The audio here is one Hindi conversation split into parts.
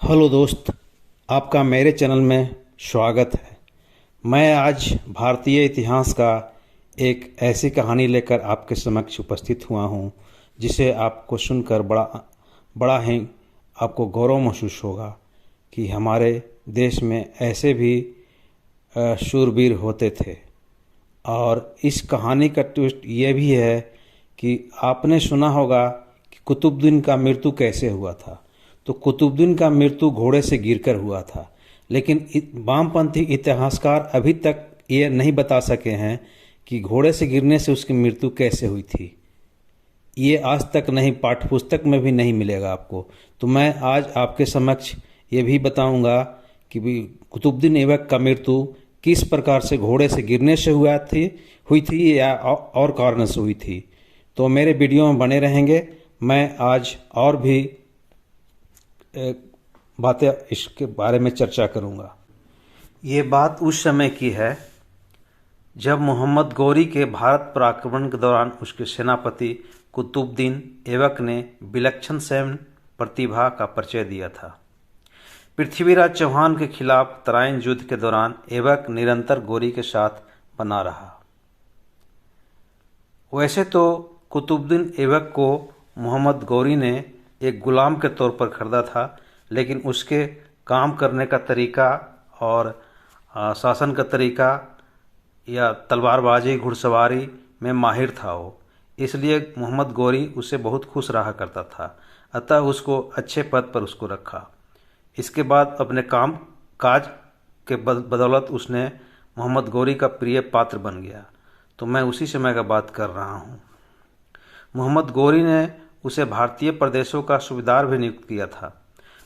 हेलो दोस्त, आपका मेरे चैनल में स्वागत है। मैं आज भारतीय इतिहास का एक ऐसी कहानी लेकर आपके समक्ष उपस्थित हुआ हूँ जिसे आपको सुनकर बड़ा ही आपको गौरव महसूस होगा कि हमारे देश में ऐसे भी शूरवीर होते थे। और इस कहानी का ट्विस्ट ये भी है कि आपने सुना होगा कि कुतुबुद्दीन का मृत्यु कैसे हुआ था। तो कुतुबुद्दीन का मृत्यु घोड़े से गिरकर हुआ था, लेकिन वामपंथी इतिहासकार अभी तक ये नहीं बता सके हैं कि घोड़े से गिरने से उसकी मृत्यु कैसे हुई थी। ये आज तक नहीं, पाठ्यपुस्तक में भी नहीं मिलेगा आपको। तो मैं आज आपके समक्ष ये भी बताऊंगा कि कुतुबुद्दीन ऐबक का मृत्यु किस प्रकार से घोड़े से गिरने से हुई थी या और कारण से हुई थी। तो मेरे वीडियो में बने रहेंगे। मैं आज और भी बातें इसके बारे में चर्चा करूंगा। ये बात उस समय की है जब मोहम्मद गौरी के भारत पर आक्रमण के दौरान उसके सेनापति कुतुबुद्दीन ऐबक ने विलक्षण सैन्य प्रतिभा का परिचय दिया था। पृथ्वीराज चौहान के खिलाफ तराइन युद्ध के दौरान ऐबक निरंतर गौरी के साथ बना रहा। वैसे तो कुतुबुद्दीन ऐबक को मोहम्मद गौरी ने एक गुलाम के तौर पर खरीदा था, लेकिन उसके काम करने का तरीका और शासन का तरीका या तलवारबाजी घुड़सवारी में माहिर था वो, इसलिए मोहम्मद गौरी उससे बहुत खुश रहा करता था। अतः उसको अच्छे पद पर उसको रखा। इसके बाद अपने काम काज के बदौलत उसने मोहम्मद गौरी का प्रिय पात्र बन गया। तो मैं उसी समय का बात कर रहा हूँ। मोहम्मद गौरी ने उसे भारतीय प्रदेशों का सूबेदार भी नियुक्त किया था।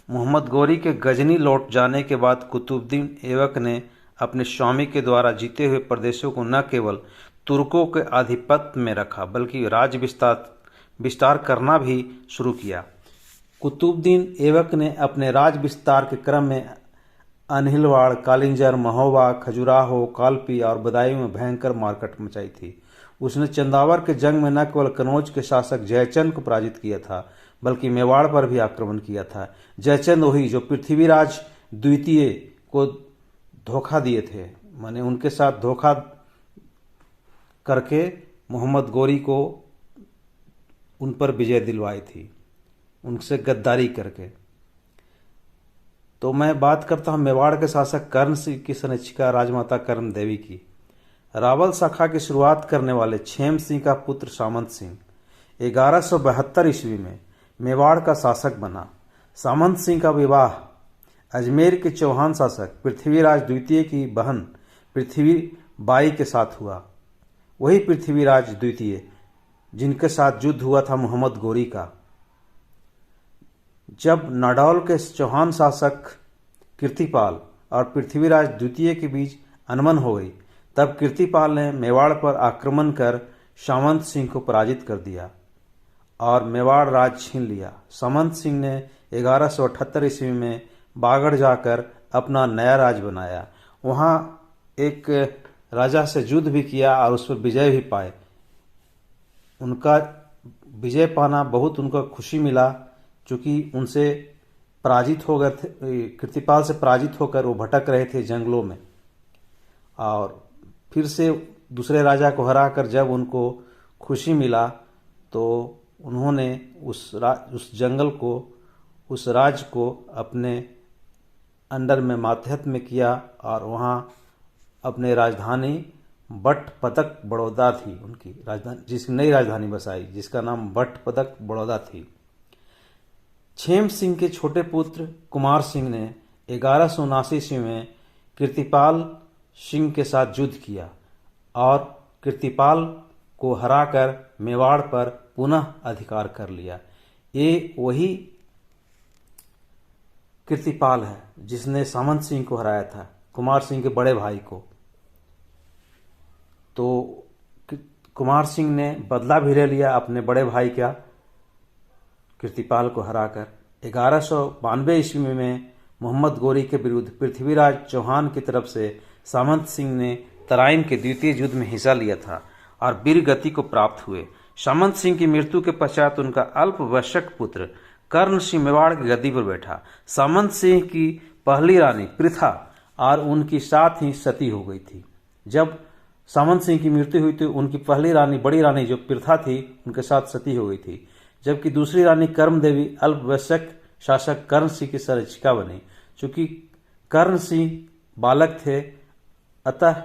मोहम्मद गौरी के गजनी लौट जाने के बाद कुतुबुद्दीन ऐबक ने अपने स्वामी के द्वारा जीते हुए प्रदेशों को न केवल तुर्कों के आधिपत्य में रखा, बल्कि राज्य विस्तार करना भी शुरू किया। कुतुबुद्दीन ऐबक ने अपने राज्य विस्तार के क्रम में अनहिलवाड़, कालिंजर, महोबा, खजुराहो, कालपी और बदायूं में भयंकर मारकाट मचाई थी। उसने चंदावर के जंग में न केवल कनौज के शासक जयचंद को पराजित किया था, बल्कि मेवाड़ पर भी आक्रमण किया था। जयचंद वही जो पृथ्वीराज द्वितीय को धोखा दिए थे, माने उनके साथ धोखा करके मोहम्मद गौरी को उन पर विजय दिलवाई थी, उनसे गद्दारी करके। तो मैं बात करता हूँ मेवाड़ के शासक कर्ण सिंह की सनिचिका राजमाता कर्ण देवी की। रावल शाखा की शुरुआत करने वाले क्षेम सिंह का पुत्र सामंत सिंह 1172 ईस्वी में मेवाड़ का शासक बना। सामंत सिंह का विवाह अजमेर के चौहान शासक पृथ्वीराज द्वितीय की बहन पृथ्वी बाई के साथ हुआ। वही पृथ्वीराज द्वितीय जिनके साथ युद्ध हुआ था मोहम्मद गौरी का। जब नाडौल के चौहान शासक कीर्तिपाल और पृथ्वीराज द्वितीय के बीच अनबन हो गई, तब कीर्तिपाल ने मेवाड़ पर आक्रमण कर सामंत सिंह को पराजित कर दिया और मेवाड़ राज छीन लिया। सामंत सिंह ने 1178 ईस्वी में बागड़ जाकर अपना नया राज बनाया। वहाँ एक राजा से युद्ध भी किया और उस पर विजय भी पाए। उनका विजय पाना बहुत उनको खुशी मिला, चूँकि उनसे पराजित हो गए थे, कीर्तिपाल से पराजित होकर वो भटक रहे थे जंगलों में। और फिर से दूसरे राजा को हराकर जब उनको खुशी मिला तो उन्होंने उस जंगल को, उस राज्य को अपने अंडर में मातहत में किया और वहाँ अपने राजधानी बटपदक बड़ौदा थी उनकी राजधानी, जिसकी नई राजधानी बसाई, जिसका नाम बटपदक बड़ौदा थी। क्षेम सिंह के छोटे पुत्र कुमार सिंह ने 1179 ईस्वी में कीर्तिपाल सिंह के साथ युद्ध किया और कीर्तिपाल को हराकर मेवाड़ पर पुनः अधिकार कर लिया। ये वही कीर्तिपाल है जिसने सामंत सिंह को हराया था, कुमार सिंह के बड़े भाई को। तो कुमार सिंह ने बदला भी ले लिया अपने बड़े भाई का, कीर्तिपाल को हराकर। 1192 ईस्वी में मोहम्मद गौरी के विरुद्ध पृथ्वीराज चौहान की तरफ से सामंत सिंह ने तराइन के द्वितीय युद्ध में हिस्सा लिया था और वीर गति को प्राप्त हुए। सामंत सिंह की मृत्यु के पश्चात उनका अल्पवयस्क पुत्र कर्ण सिंह मेवाड़ की गद्दी पर बैठा। सामंत सिंह की पहली रानी प्रथा और उनकी साथ ही सती हो गई थी। जब सामंत सिंह की मृत्यु हुई तो उनकी पहली रानी, बड़ी रानी जो प्रथा थी, उनके साथ सती हो गई थी, जबकि दूसरी रानी कर्म देवी अल्पवयस्क शासक कर्ण सिंह की संरक्षिका बनी। चूंकि कर्ण सिंह बालक थे, अतः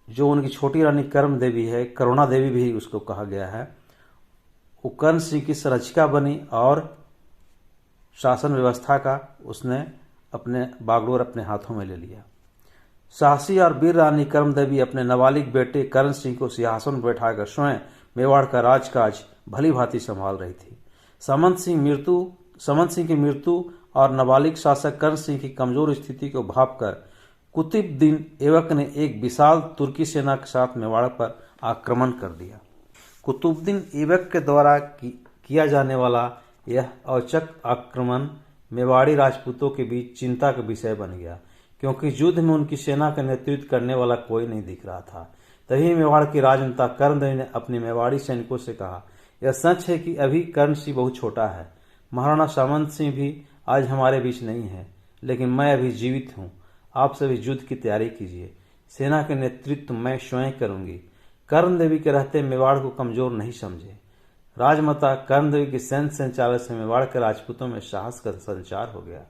जो उनकी छोटी रानी कर्म देवी है, करुणा देवी भी उसको कहा गया है, वो कर्ण सिंह की संरक्षिका बनी और शासन व्यवस्था का उसने अपने बागडोर अपने हाथों में ले लिया। साहसी और वीर रानी कर्म देवी अपने नाबालिग बेटे कर्ण सिंह को सिंहासन पर बैठाकर स्वयं मेवाड़ का राजकाज भली भांति संभाल रही थी। सामंत सिंह की मृत्यु और नाबालिग शासक कर्ण सिंह की कमजोर स्थिति को भांपकर कुतुबुद्दीन ऐबक ने एक विशाल तुर्की सेना के साथ मेवाड़ पर आक्रमण कर दिया। कुतुबुद्दीन ऐबक के द्वारा किया जाने वाला यह औचक आक्रमण मेवाड़ी राजपूतों के बीच चिंता का विषय बन गया, क्योंकि युद्ध में उनकी सेना का नेतृत्व करने वाला कोई नहीं दिख रहा था। तभी मेवाड़ की राजनेता कर्णदेवी ने अपने मेवाड़ी सैनिकों से कहा, यह सच है कि अभी कर्ण सिंह बहुत छोटा है। महाराणा सामंत सिंह भी आज हमारे बीच नहीं है, लेकिन मैं अभी जीवित हूँ। आप सभी युद्ध की तैयारी कीजिए। सेना के नेतृत्व मैं स्वयं करूंगी। कर्ण देवी के रहते मेवाड़ को कमजोर नहीं समझे। राजमाता कर्ण देवी की सैन्य संचालन से मेवाड़ के राजपूतों में साहस का संचार हो गया।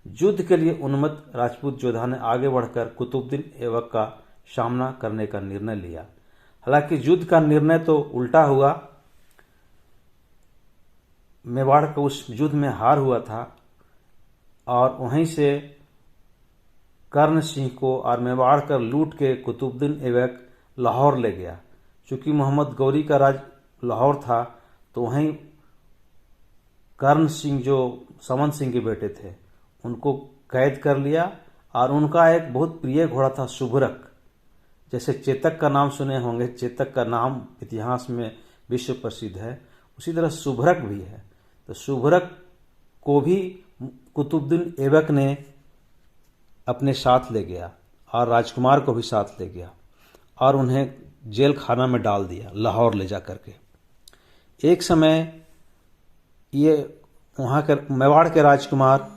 युद्ध के लिए उन्मत्त राजपूत योद्धा ने आगे बढ़कर कुतुबुद्दीन ऐबक का सामना करने का निर्णय लिया। हालांकि युद्ध का निर्णय तो उल्टा हुआ, मेवाड़ को उस युद्ध में हार हुआ था और वहीं से कर्ण सिंह को और मेवाड़ कर लूट के कुतुबुद्दीन ऐबक लाहौर ले गया। चूंकि मोहम्मद गौरी का राज लाहौर था, तो वहीं कर्ण सिंह जो सामंत सिंह के बेटे थे उनको कैद कर लिया और उनका एक बहुत प्रिय घोड़ा था सुभरक। जैसे चेतक का नाम सुने होंगे, चेतक का नाम इतिहास में विश्व प्रसिद्ध है, उसी तरह सुभरक भी है। तो सुभरक को भी कुतुबुद्दीन ऐबक ने अपने साथ ले गया और राजकुमार को भी साथ ले गया और उन्हें जेल खाना में डाल दिया, लाहौर ले जा करके। एक समय ये वहाँ के मेवाड़ के राजकुमार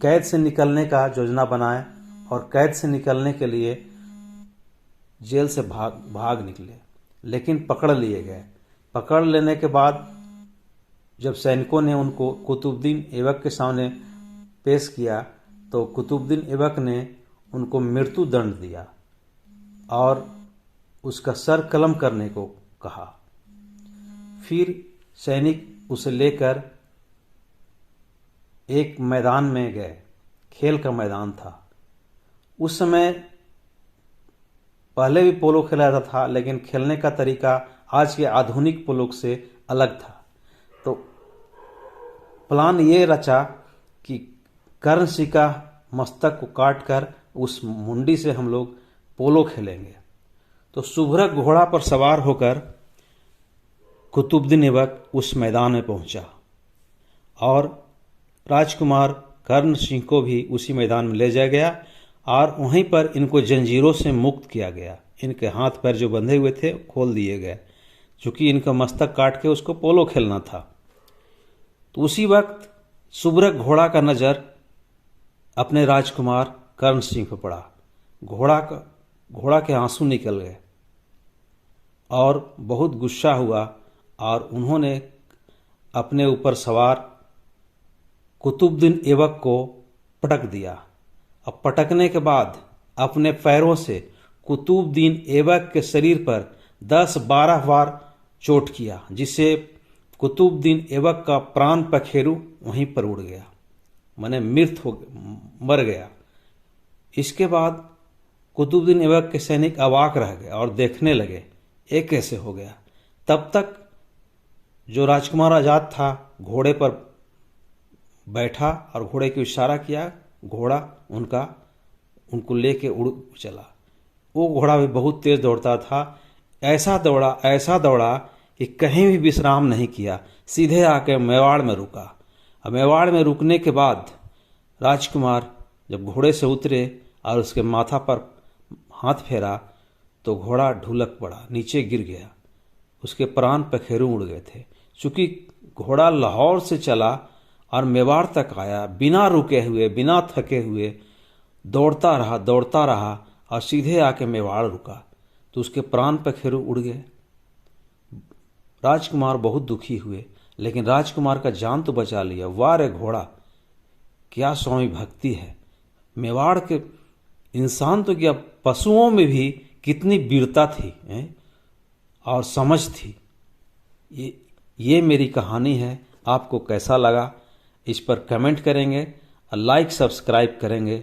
कैद से निकलने का योजना बनाए और कैद से निकलने के लिए जेल से भाग निकले, लेकिन पकड़ लिए गए। पकड़ लेने के बाद जब सैनिकों ने उनको कुतुबुद्दीन ऐबक के सामने पेश किया, तो कुतुबुद्दीन ऐबक ने उनको मृत्यु दंड दिया और उसका सर कलम करने को कहा। फिर सैनिक उसे लेकर एक मैदान में गए, खेल का मैदान था। उस समय पहले भी पोलो खेला जाता था, लेकिन खेलने का तरीका आज के आधुनिक पोलो से अलग था। तो प्लान ये रचा कि कर्ण सिंह का मस्तक को काटकर उस मुंडी से हम लोग पोलो खेलेंगे। तो सुभरक घोड़ा पर सवार होकर कुतुबुद्दीन ऐबक उस मैदान में पहुंचा और राजकुमार कर्ण सिंह को भी उसी मैदान में ले जाया गया और वहीं पर इनको जंजीरों से मुक्त किया गया। इनके हाथ पैर जो बंधे हुए थे खोल दिए गए, चूंकि इनका मस्तक काट के उसको पोलो खेलना था। तो उसी वक्त सुभरक घोड़ा का नजर अपने राजकुमार कर्ण सिंह पर पड़ा। घोड़ा के आंसू निकल गए और बहुत गुस्सा हुआ और उन्होंने अपने ऊपर सवार कुतुबुद्दीन ऐबक को पटक दिया। अब पटकने के बाद अपने पैरों से कुतुबुद्दीन ऐबक के शरीर पर 10-12 बार चोट किया, जिससे कुतुबुद्दीन ऐबक का प्राण पखेरु वहीं पर उड़ गया, माने मर गया। इसके बाद कुतुबुद्दीन ऐबक के सैनिक अवाक रह गए और देखने लगे ये कैसे हो गया। तब तक जो राजकुमार आजाद था घोड़े पर बैठा और घोड़े को इशारा किया, घोड़ा उनको लेके उड़ चला। वो घोड़ा भी बहुत तेज दौड़ता था, ऐसा दौड़ा कि कहीं भी विश्राम नहीं किया, सीधे आकर मेवाड़ में रुका। अब मेवाड़ में रुकने के बाद राजकुमार जब घोड़े से उतरे और उसके माथा पर हाथ फेरा तो घोड़ा ढुलक पड़ा, नीचे गिर गया, उसके प्राण पखेरु उड़ गए थे। चूंकि घोड़ा लाहौर से चला और मेवाड़ तक आया, बिना रुके हुए, बिना थके हुए दौड़ता रहा और सीधे आके मेवाड़ रुका। तो उसके प्राण पखेरु उड़ गए। राजकुमार बहुत दुखी हुए, लेकिन राजकुमार का जान तो बचा लिया। वाह रे घोड़ा, क्या स्वामी भक्ति है! मेवाड़ के इंसान तो क्या, पशुओं में भी कितनी वीरता थी और समझ थी। ये मेरी कहानी है। आपको कैसा लगा इस पर कमेंट करेंगे और लाइक सब्सक्राइब करेंगे।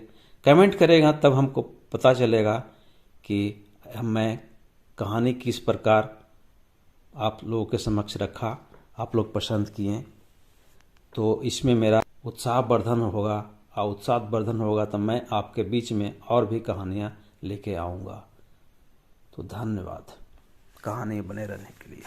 कमेंट करेगा तब हमको पता चलेगा कि मैं कहानी किस प्रकार आप लोगों के समक्ष रखा, आप लोग पसंद किए, तो इसमें मेरा उत्साह वर्धन होगा। और उत्साह वर्धन होगा तो मैं आपके बीच में और भी कहानियाँ लेके आऊँगा। तो धन्यवाद कहानी बने रहने के लिए।